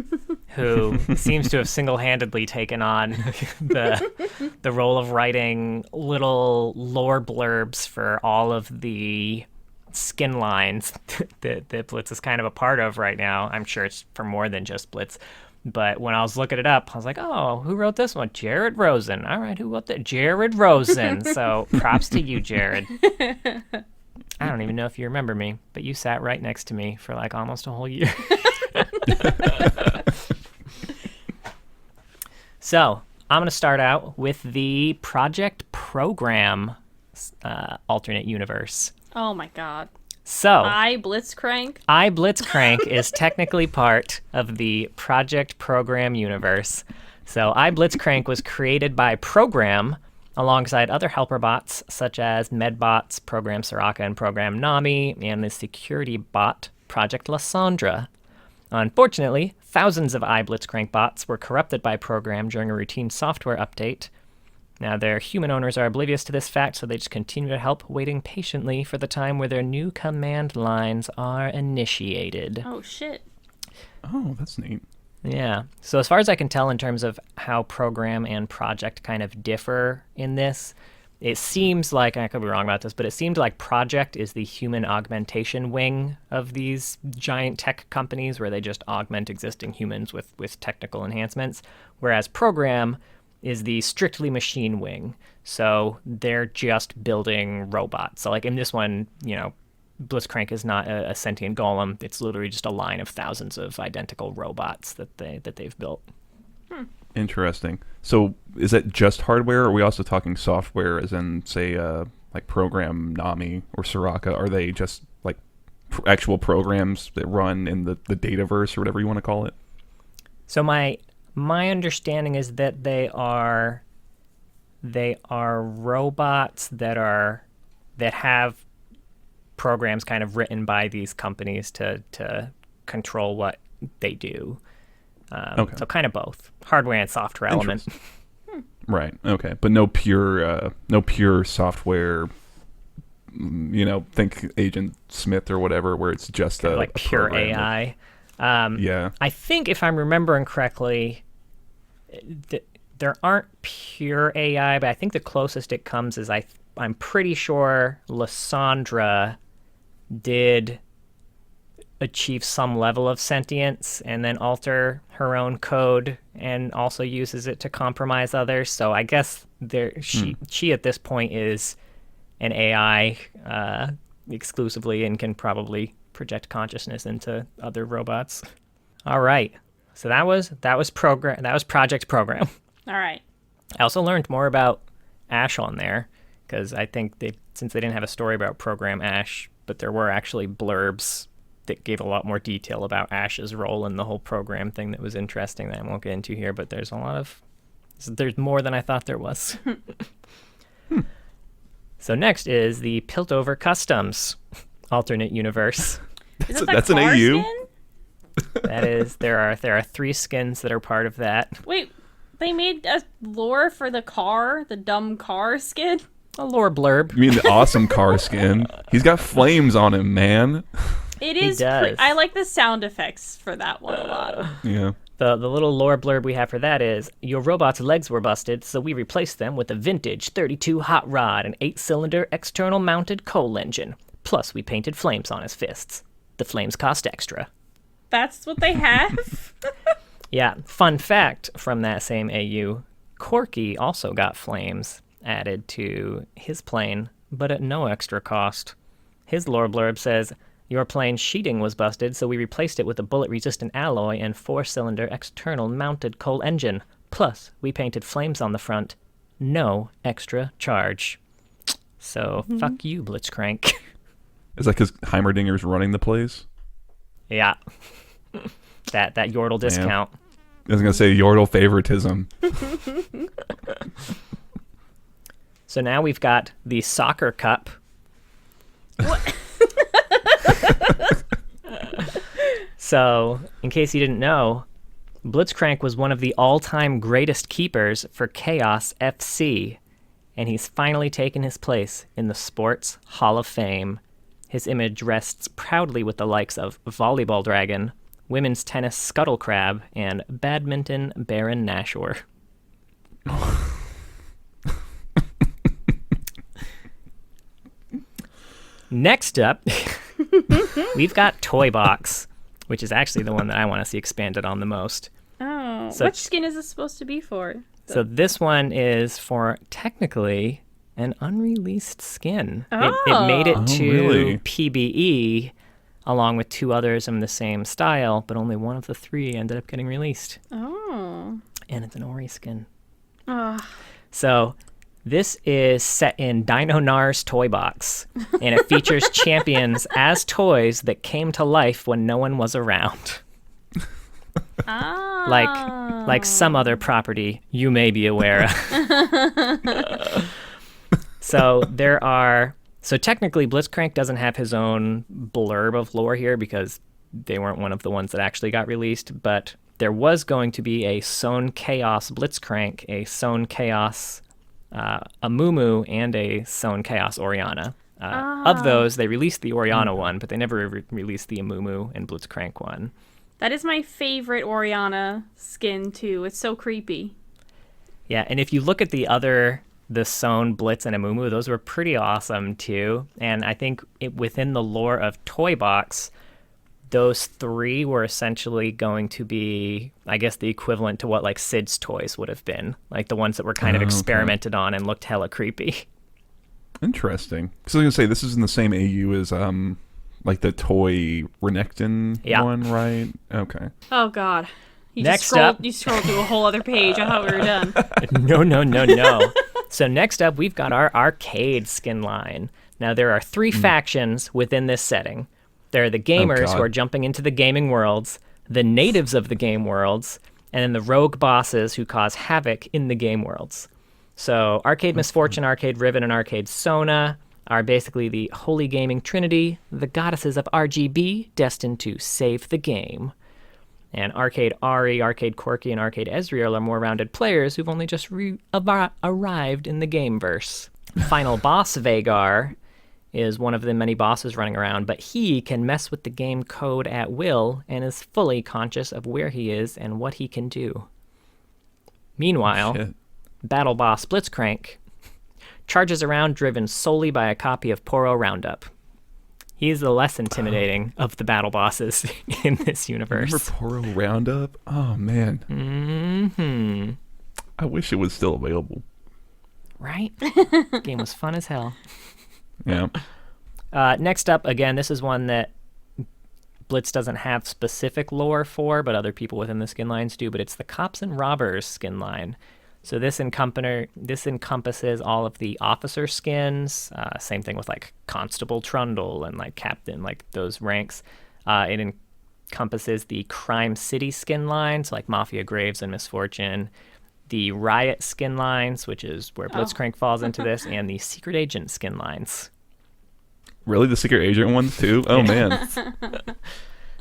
Speaker 2: who seems to have single-handedly taken on the role of writing little lore blurbs for all of the skin lines that Blitz is kind of a part of right now. I'm sure it's for more than just Blitz. But when I was looking it up, I was like, oh, who wrote this one? Jared Rosen. All right, who wrote that? Jared Rosen. So props to you, Jared. I don't even know if you remember me, but you sat right next to me for like almost a whole year. So I'm going to start out with the Project Program alternate universe.
Speaker 1: Oh my god.
Speaker 2: So
Speaker 1: I Blitzcrank.
Speaker 2: Blitzcrank is technically part of the Project Program universe. So Blitzcrank was created by Program alongside other helper bots such as Medbots, Program Soraka, and Program Nami, and the security bot Project Lysandra. Unfortunately, thousands of Blitzcrank bots were corrupted by Program during a routine software update. Now, their human owners are oblivious to this fact, so they just continue to help, waiting patiently for the time where their new command lines are initiated.
Speaker 1: Oh, shit.
Speaker 3: Oh, that's neat.
Speaker 2: Yeah. So as far as I can tell in terms of how Program and Project kind of differ in this, it seems like, I could be wrong about this, but it seemed like Project is the human augmentation wing of these giant tech companies where they just augment existing humans with technical enhancements, whereas Program is the strictly machine wing. So they're just building robots. So like in this one, you know, Blitzcrank is not a sentient golem. It's literally just a line of thousands of identical robots that they've built.
Speaker 3: Interesting. So is that just hardware, or are we also talking software, as in, say, like Program Nami or Soraka? Are they just like actual programs that run in the dataverse or whatever you want to call it?
Speaker 2: So my understanding is that they are robots that have programs kind of written by these companies to control what they do.
Speaker 3: Okay.
Speaker 2: So kind of both hardware and software element.
Speaker 3: Right. Okay. But no pure software. You know, think Agent Smith or whatever, where it's just
Speaker 2: like
Speaker 3: a
Speaker 2: pure
Speaker 3: program
Speaker 2: AI.
Speaker 3: Yeah.
Speaker 2: I think if I'm remembering correctly, there aren't pure AI, but I think the closest it comes is I'm pretty sure Lysandra did achieve some level of sentience and then alter her own code and also uses it to compromise others. So I guess she at this point is an AI exclusively and can probably project consciousness into other robots. All right. So that was Project Program.
Speaker 1: All right.
Speaker 2: I also learned more about Ash on there because I think since they didn't have a story about Program Ash, but there were actually blurbs that gave a lot more detail about Ash's role in the whole program thing that was interesting that I won't get into here, but there's more than I thought there was. So next is the Piltover Customs alternate universe.
Speaker 3: That's an AU?
Speaker 2: That is, there are 3 skins that are part of that.
Speaker 1: Wait, They made a lore for the dumb car skin.
Speaker 2: A lore blurb.
Speaker 3: You mean the awesome car skin? He's got flames on him, man.
Speaker 1: It is. I like the sound effects for that one a lot.
Speaker 3: Yeah.
Speaker 2: The little lore blurb we have for that is, your robot's legs were busted, so we replaced them with a vintage 32 hot rod and 8-cylinder external mounted coal engine. Plus, we painted flames on his fists. The flames cost extra.
Speaker 1: That's what they have?
Speaker 2: Yeah, fun fact from that same AU, Corky also got flames added to his plane, but at no extra cost. His lore blurb says, your plane's sheeting was busted, so we replaced it with a bullet-resistant alloy and 4-cylinder external mounted coal engine. Plus, we painted flames on the front. No extra charge. So, fuck you, Blitzcrank.
Speaker 3: Is that because Heimerdinger's running the place?
Speaker 2: Yeah. that Yordle discount.
Speaker 3: I was going to say Yordle favoritism.
Speaker 2: So now we've got the Soccer Cup.
Speaker 1: What?
Speaker 2: So, in case you didn't know, Blitzcrank was one of the all-time greatest keepers for Chaos FC, and he's finally taken his place in the Sports Hall of Fame. His image rests proudly with the likes of Volleyball Dragon, Women's Tennis Scuttle Crab, and Badminton Baron Nashor. Next up, we've got Toy Box, which is actually the one that I want to see expanded on the most.
Speaker 1: Oh, which skin is this supposed to be for?
Speaker 2: So this one is for technically an unreleased skin.
Speaker 1: Oh.
Speaker 2: It made it to
Speaker 3: really?
Speaker 2: PBE along with 2 others in the same style, but only one of the 3 ended up getting released.
Speaker 1: Oh.
Speaker 2: And it's an Ori skin.
Speaker 1: Oh.
Speaker 2: So this is set in Dino Gnar's Toy Box, and it features champions as toys that came to life when no one was around.
Speaker 1: Oh.
Speaker 2: Like some other property you may be aware of. So technically Blitzcrank doesn't have his own blurb of lore here because they weren't one of the ones that actually got released, but there was going to be a Sown Chaos Blitzcrank, a Sown Chaos Amumu, and a Sown Chaos Oriana. Of those, they released the Oriana one, but they never released the Amumu and Blitzcrank one.
Speaker 1: That is my favorite Oriana skin, too. It's so creepy.
Speaker 2: Yeah, and if you look at the Sown, Blitz, and Amumu, those were pretty awesome, too. And I think within the lore of Toy Box, those 3 were essentially going to be, I guess, the equivalent to what, like, Sid's toys would have been. Like, the ones that were kind of experimented on and looked hella creepy.
Speaker 3: Interesting. So I was going to say, this is in the same AU as, like, the Toy Renekton one, right? Okay.
Speaker 1: Oh, God. You scrolled to a whole other page. I thought we were done.
Speaker 2: No. So next up, we've got our arcade skin line. Now, there are 3 factions within this setting. There are the gamers who are jumping into the gaming worlds, the natives of the game worlds, and then the rogue bosses who cause havoc in the game worlds. So Arcade Misfortune, Arcade Riven, and Arcade Sona are basically the holy gaming trinity, the goddesses of RGB, destined to save the game. And Arcade Ari, Arcade Corky, and Arcade Ezreal are more rounded players who've only just arrived in the gameverse. Final boss Vagar is one of the many bosses running around, but he can mess with the game code at will and is fully conscious of where he is and what he can do. Meanwhile, Battle Boss Blitzcrank charges around driven solely by a copy of Poro Roundup. He's the less intimidating of the battle bosses in this universe.
Speaker 3: Remember Poro Roundup? Oh, man.
Speaker 2: Mm-hmm.
Speaker 3: I wish it was still available.
Speaker 2: Right? Game was fun as hell.
Speaker 3: Yeah.
Speaker 2: Next up, again, this is one that Blitz doesn't have specific lore for, but other people within the skin lines do, but it's the Cops and Robbers skin line. So this encompasses all of the officer skins, same thing with like Constable Trundle and like Captain, like those ranks. It encompasses the Crime City skin lines, like Mafia Graves and Misfortune, the Riot skin lines, which is where Blitzcrank falls into this, and the Secret Agent skin lines.
Speaker 3: Really? The Secret Agent ones too? Oh, man.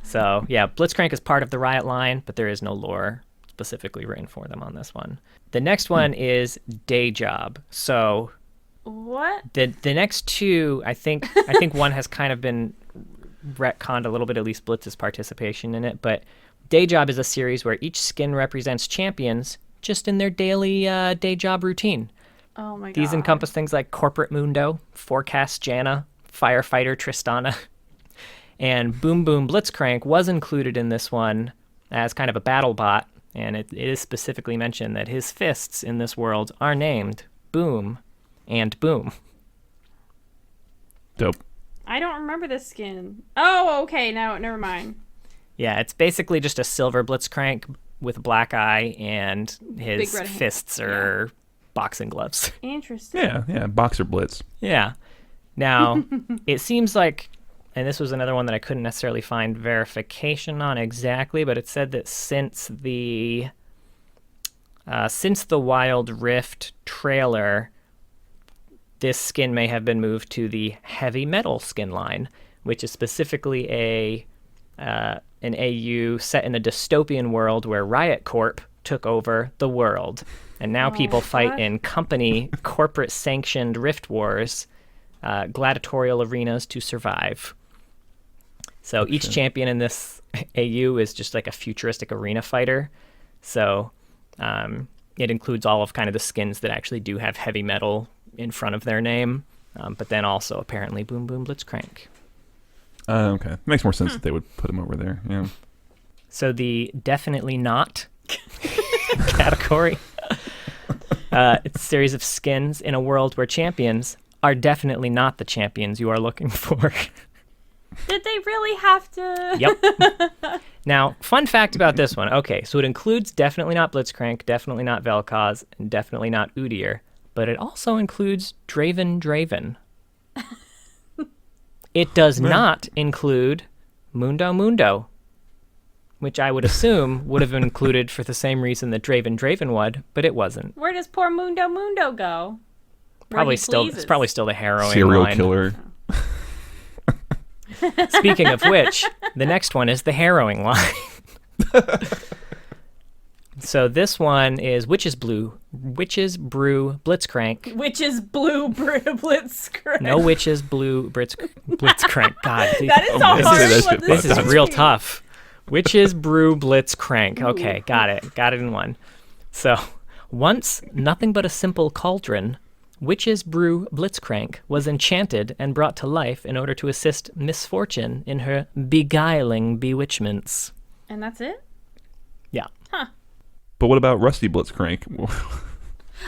Speaker 2: So, yeah, Blitzcrank is part of the Riot line, but there is no lore specifically written for them on this one. The next one is Day Job. So
Speaker 1: What?
Speaker 2: the next two, I think one has kind of been retconned a little bit, at least Blitz's participation in it. But Day Job is a series where each skin represents champions just in their daily day job routine.
Speaker 1: Oh my god.
Speaker 2: These encompass things like Corporate Mundo, Forecast Jana, Firefighter Tristana, and Boom Boom Blitzcrank was included in this one as kind of a battle bot, and it is specifically mentioned that his fists in this world are named Boom and Boom.
Speaker 3: Dope.
Speaker 1: I don't remember this skin. Oh, okay. Now, never mind.
Speaker 2: Yeah, it's basically just a silver Blitzcrank with a black eye, and his
Speaker 1: Big red
Speaker 2: fists are boxing gloves.
Speaker 1: Interesting.
Speaker 3: Yeah, Boxer Blitz.
Speaker 2: Yeah. Now, it seems like, and this was another one that I couldn't necessarily find verification on exactly, but it said that since the Wild Rift trailer, this skin may have been moved to the Heavy Metal skin line, which is specifically an AU set in a dystopian world where Riot Corp took over the world. And now people fight in company, corporate-sanctioned rift wars, gladiatorial arenas to survive. So each champion in this AU is just like a futuristic arena fighter. So it includes all of kind of the skins that actually do have heavy metal in front of their name, but then also apparently Boom Boom Blitzcrank.
Speaker 3: Okay. Makes more sense that they would put him over there. Yeah.
Speaker 2: So the definitely not category. It's a series of skins in a world where champions are definitely not the champions you are looking for.
Speaker 1: Did they really have to?
Speaker 2: Yep. Now, fun fact about this one. Okay, so it includes definitely not Blitzcrank, definitely not Vel'Koz, and definitely not Udyr, but it also includes Draven. It does not include Mundo, which I would assume would have been included for the same reason that Draven would, but it wasn't.
Speaker 1: Where does poor Mundo go?
Speaker 2: Probably still the harrowing
Speaker 3: Serial
Speaker 2: line.
Speaker 3: killer.
Speaker 2: Speaking of which, the next one is the harrowing line. So this one is Witch's Brew Blitzcrank.
Speaker 1: Witch's Blue Blitzcrank.
Speaker 2: No Witch's Blue Blitzcrank. God,
Speaker 1: That is a hard one.
Speaker 2: this is real tough. Witch's Brew Blitzcrank. Okay, got it in one. So, once nothing but a simple cauldron, Witch's Brew Blitzcrank was enchanted and brought to life in order to assist Misfortune in her beguiling bewitchments.
Speaker 1: And that's it?
Speaker 2: Yeah.
Speaker 1: Huh.
Speaker 3: But what about Rusty Blitzcrank?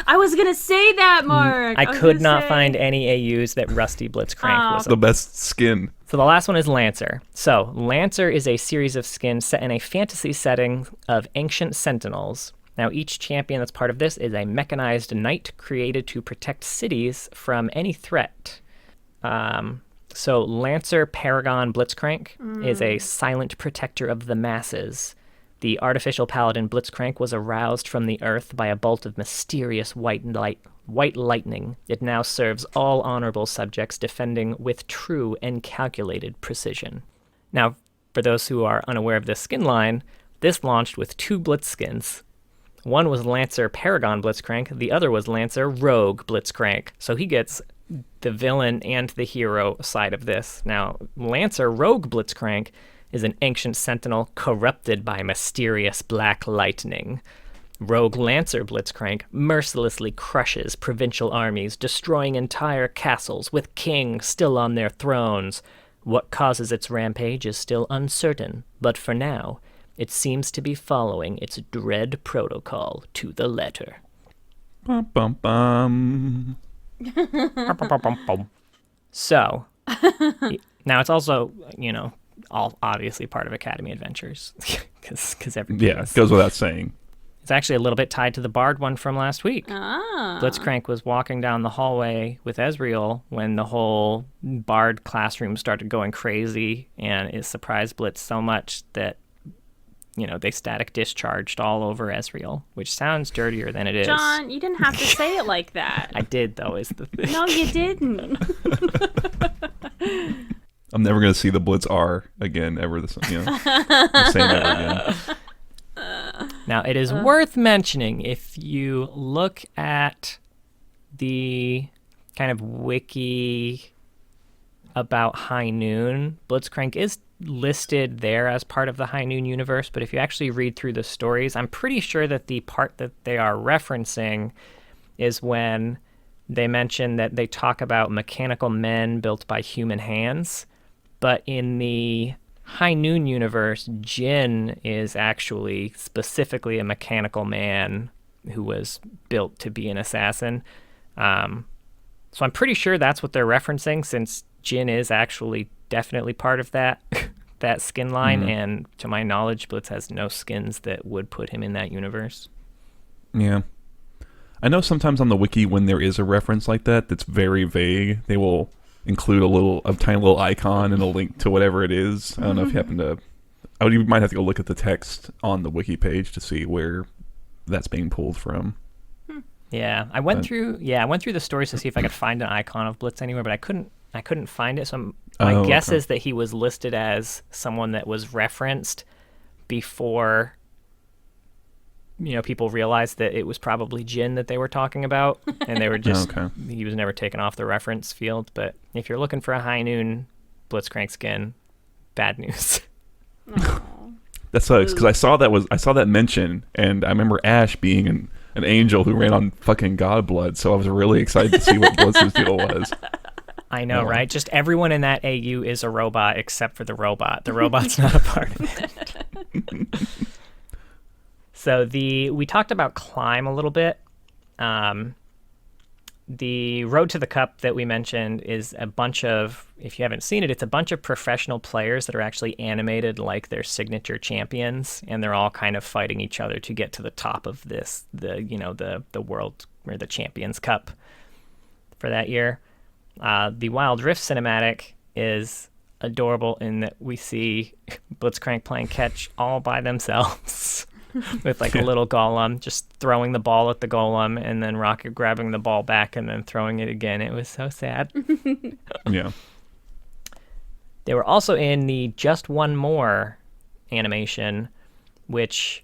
Speaker 1: I was going to say that, Mark.
Speaker 2: I could not find any AUs that Rusty Blitzcrank was
Speaker 3: The best skin.
Speaker 2: So the last one is Lancer. So Lancer is a series of skins set in a fantasy setting of ancient sentinels. Now each champion that's part of this is a mechanized knight created to protect cities from any threat. So Lancer Paragon Blitzcrank is a silent protector of the masses. The artificial paladin Blitzcrank was aroused from the earth by a bolt of mysterious white lightning. It now serves all honorable subjects, defending with true and calculated precision. Now, for those who are unaware of this skin line, this launched with 2 Blitz skins. One was Lancer Paragon Blitzcrank, the other was Lancer Rogue Blitzcrank. So he gets the villain and the hero side of this. Now, Lancer Rogue Blitzcrank is an ancient sentinel corrupted by mysterious black lightning. Rogue Lancer Blitzcrank mercilessly crushes provincial armies, destroying entire castles with kings still on their thrones. What causes its rampage is still uncertain, but for now, it seems to be following its dread protocol to the letter.
Speaker 3: Bum, bum, bum.
Speaker 2: So, now it's also, all obviously part of Academy Adventures, because everything
Speaker 3: It goes without saying.
Speaker 2: It's actually a little bit tied to the Bard one from last week. Blitzcrank was walking down the hallway with Ezreal when the whole Bard classroom started going crazy, and it surprised Blitz so much that, they static discharged all over Ezreal, which sounds dirtier than it is.
Speaker 1: John, you didn't have to say it like that.
Speaker 2: I did, though, is the thing.
Speaker 1: No, you didn't.
Speaker 3: I'm never going to see the Blitz R again, ever. I'm saying never again.
Speaker 2: Now, it is worth mentioning, if you look at the kind of wiki about High Noon, Blitzcrank is listed there as part of the High Noon universe, but if you actually read through the stories, I'm pretty sure that the part that they are referencing is when they mention that they talk about mechanical men built by human hands, but in the High Noon universe, Jin is actually specifically a mechanical man who was built to be an assassin. So I'm pretty sure that's what they're referencing, since Jin is actually definitely part of that that skin line, and to my knowledge, Blitz has no skins that would put him in that universe.
Speaker 3: Yeah. I know sometimes on the wiki, when there is a reference like that that's very vague, they will include a tiny little icon and a link to whatever it is. I don't know if you happen to... You might have to go look at the text on the wiki page to see where that's being pulled from.
Speaker 2: Yeah, I went through the stories to see if I could find an icon of Blitz anywhere, but I couldn't find it. So my guess is that he was listed as someone that was referenced before, people realized that it was probably Jin that they were talking about, and they were just he was never taken off the reference field. But if you're looking for a High Noon Blitzcrank skin, bad news.
Speaker 3: That sucks, because I saw that mention, and I remember Ash being an angel who ran on fucking Godblood, so I was really excited to see what Blitz's deal was.
Speaker 2: I know, right? Just everyone in that AU is a robot except for the robot. The robot's not a part of it. So we talked about climb a little bit. The Road to the Cup that we mentioned is a bunch of, if you haven't seen it, it's a bunch of professional players that are actually animated like their signature champions, and they're all kind of fighting each other to get to the top of the world, or the Champions Cup for that year. The Wild Rift cinematic is adorable in that we see Blitzcrank playing catch all by themselves. With a little golem just throwing the ball at the golem, and then Rocket grabbing the ball back and then throwing it again. It was so sad.
Speaker 3: Yeah.
Speaker 2: They were also in the Just One More animation, which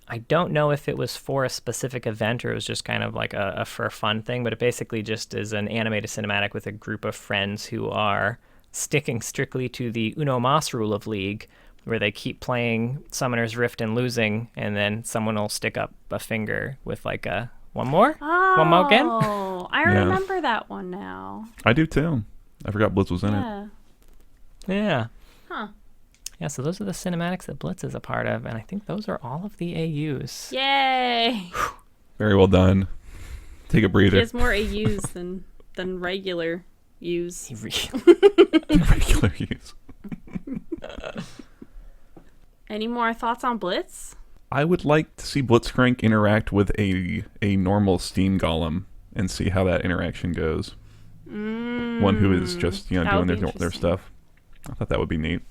Speaker 2: I don't know if it was for a specific event or it was just kind of like a for fun thing, but it basically just is an animated cinematic with a group of friends who are sticking strictly to the Uno Mas rule of League, where they keep playing Summoner's Rift and losing, and then someone will stick up a finger with one more again.
Speaker 1: Oh, I remember that one now.
Speaker 3: I do too. I forgot Blitz was in it.
Speaker 2: Yeah.
Speaker 1: Huh.
Speaker 2: Yeah, so those are the cinematics that Blitz is a part of, and I think those are all of the AUs.
Speaker 1: Yay!
Speaker 3: Very well done. Take a breather.
Speaker 1: He has more AUs than regular U's.
Speaker 3: Regular use.
Speaker 1: Any more thoughts on Blitz?
Speaker 3: I would like to see Blitzcrank interact with a normal Steam Golem and see how that interaction goes. One who is just doing their stuff. I thought that would be neat.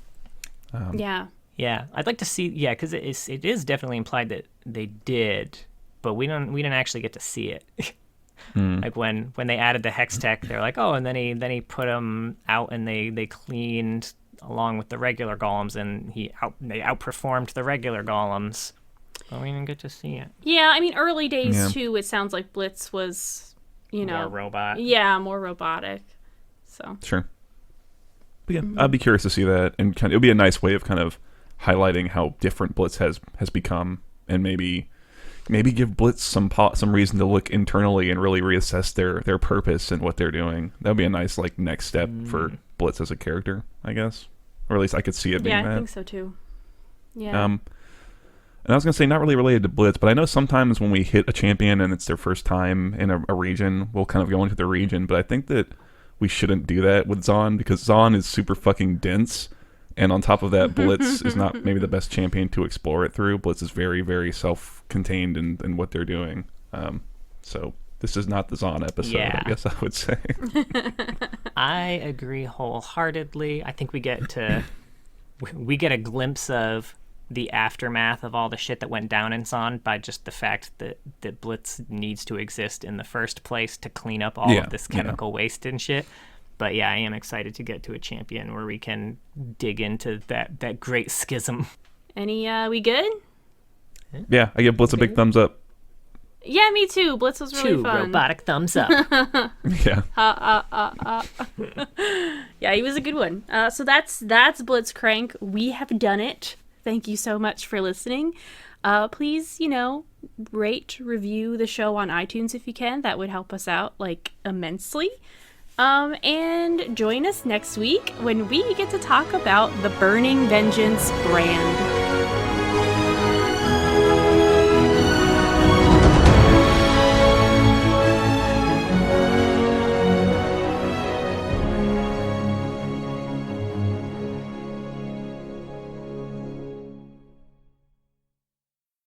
Speaker 1: Yeah,
Speaker 2: I'd like to see. Yeah, because it is definitely implied that they did, but we didn't actually get to see it. Like when they added the hex tech, they're like, oh, and then he put them out and they cleaned along with the regular golems, and they outperformed the regular golems. But we didn't get to see it.
Speaker 1: Yeah, I mean, early days too. It sounds like Blitz was,
Speaker 2: more robot.
Speaker 1: Yeah, more robotic. So
Speaker 3: sure. But yeah, I'd be curious to see that, and it would be a nice way of kind of highlighting how different Blitz has become, and maybe give Blitz some reason to look internally and really reassess their purpose and what they're doing. That would be a nice next step for Blitz as a character, I guess, or at least I could see it being that.
Speaker 1: Yeah, I think so too. Yeah.
Speaker 3: And I was gonna say, not really related to Blitz, but I know sometimes when we hit a champion and it's their first time in a region, we'll kind of go into the region. But I think that we shouldn't do that with Zaun, because Zaun is super fucking dense, and on top of that, Blitz is not maybe the best champion to explore it through. Blitz is very, very self-contained in what they're doing. So this is not the Zaun episode, I guess I would say.
Speaker 2: I agree wholeheartedly. I think we get a glimpse of the aftermath of all the shit that went down in Zaun by just the fact that Blitz needs to exist in the first place to clean up all of this chemical waste and shit. But yeah, I am excited to get to a champion where we can dig into that great schism.
Speaker 1: We good?
Speaker 3: Yeah, I give Blitz a big thumbs up.
Speaker 1: Yeah, me too. Blitz was really
Speaker 2: Two
Speaker 1: fun.
Speaker 2: robotic thumbs up.
Speaker 3: Yeah.
Speaker 1: Yeah, he was a good one. So that's Blitzcrank. We have done it. Thank you so much for listening. Please, rate, review the show on iTunes if you can. That would help us out immensely. And join us next week when we get to talk about the Burning Vengeance brand.